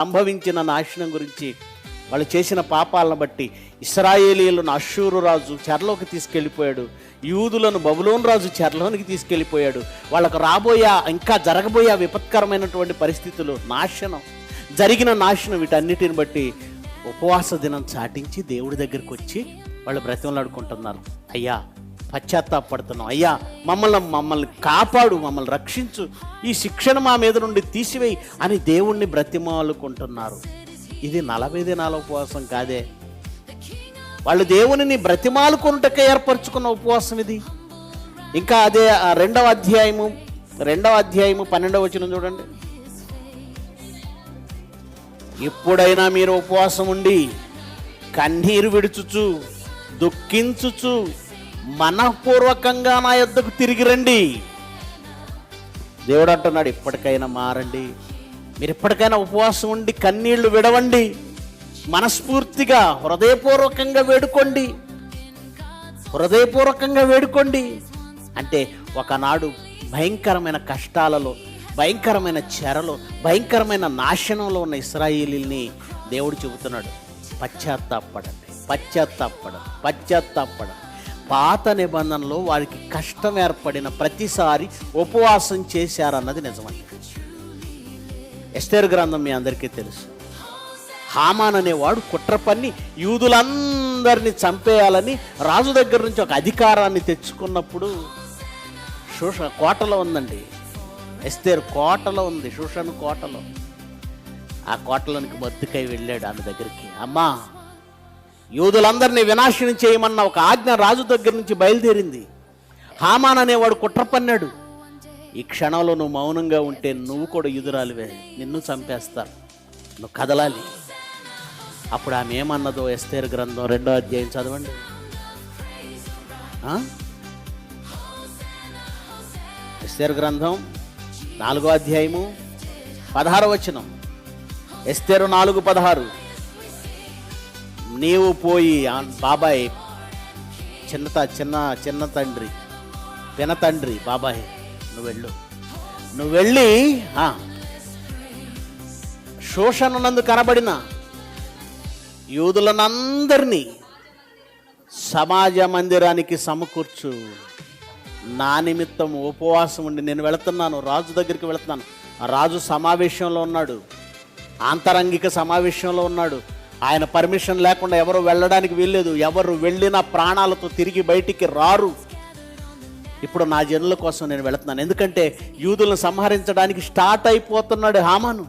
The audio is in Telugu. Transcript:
సంభవించిన నాశనం గురించి, వాళ్ళు చేసిన పాపాలను బట్టి ఇశ్రాయేలీయులను అష్షూరు రాజు చెరలోకి తీసుకెళ్ళిపోయాడు, యూదులను బబులోను రాజు చెరలోనికి తీసుకెళ్ళిపోయాడు. వాళ్ళకు రాబోయే ఇంకా జరగబోయే విపత్కరమైనటువంటి పరిస్థితులు, నాశనం, జరిగిన నాశనం, వీటన్నిటిని బట్టి ఉపవాస దినం చాటించి దేవుడి దగ్గరికి వచ్చి వాళ్ళు బ్రతిమలాడుకుంటున్నారు. అయ్యా పశ్చాత్తాపడుతున్నాం, అయ్యా మమ్మల్ని కాపాడు, మమ్మల్ని రక్షించు, ఈ శిక్షణ మా మీద నుండి తీసివేయి అని దేవుణ్ణి బ్రతిమాలుకుంటున్నారు. ఇది 40 దినాల ఉపవాసం కాదే, వాళ్ళు దేవునిని బ్రతిమాలుకొనుటకే ఏర్పరచుకున్న ఉపవాసం ఇది. ఇంకా అదే 2వ అధ్యాయము 12వ వచనం చూడండి. ఎప్పుడైనా మీరు ఉపవాసం ఉండి కన్నీరు విడుచుచు దుఃఖించుచు మనఃపూర్వకంగా నా యొద్దకు తిరిగి రండి. దేవుడు అంటున్నాడు, ఇప్పటికైనా మారండి, మీరు ఎప్పటికైనా ఉపవాసం ఉండి కన్నీళ్లు విడవండి, మనస్ఫూర్తిగా హృదయపూర్వకంగా వేడుకోండి. అంటే ఒకనాడు భయంకరమైన కష్టాలలో, భయంకరమైన చెరలో, భయంకరమైన నాశనంలో ఉన్న ఇశ్రాయేలీల్ని దేవుడు చెబుతున్నాడు, పశ్చాత్తాపడండి. పాత నిబంధనలో వారికి కష్టం ఏర్పడిన ప్రతిసారి ఉపవాసం చేశారన్నది నిజమండి. ఎస్తేరు గ్రంథం మీ అందరికీ తెలుసు. హామాన్ అనేవాడు కుట్ర పన్ని యూదులందరినీ చంపేయాలని రాజు దగ్గర నుంచి ఒక అధికారాన్ని తెచ్చుకున్నప్పుడు, కోటలో ఉందండి, ఎస్తేరు కోటలో ఉంది, షూషను కోటలో. ఆ కోటలోనికి మొద్దుకై వెళ్ళాడు ఆమె దగ్గరికి. అమ్మా, యూదులందరినీ వినాశనం చేయమన్న ఒక ఆజ్ఞ రాజు దగ్గర నుంచి బయలుదేరింది. హామాన్ అనేవాడు కుట్ర పన్నాడు. ఈ క్షణంలో నువ్వు మౌనంగా ఉంటే నువ్వు కూడా యూదురాలివే, నిన్ను చంపేస్తారు, నువ్వు కదలాలి. అప్పుడు ఆమె ఏమన్నదో ఎస్తేరు గ్రంథం 2వ అధ్యాయం చదవండి. ఎస్తేరు గ్రంథం 4వ అధ్యాయము 16వ వచనం. ఎస్తేరు 4:16. నీవు పోయి బాబాయ్, చిన్న తండ్రి, పినతండ్రి, బాబాయ్, నువ్వు వెళ్ళి శోషణనందు కనబడిన యూదులనందరినీ సమాజ మందిరానికి సమకూర్చు. నా నిమిత్తం ఉపవాసం ఉండి నేను వెళుతున్నాను, రాజు దగ్గరికి వెళుతున్నాను. ఆ రాజు సమావేశంలో ఉన్నాడు, ఆంతరంగిక సమావేశంలో ఉన్నాడు. ఆయన పర్మిషన్ లేకుండా ఎవరు వెళ్ళడానికి వీల్లేదు. ఎవరు వెళ్ళినా ప్రాణాలతో తిరిగి బయటికి రారు. ఇప్పుడు నా జనుల కోసం నేను వెళుతున్నాను, ఎందుకంటే యూదులను సంహరించడానికి స్టార్ట్ అయిపోతున్నాడు హామాను.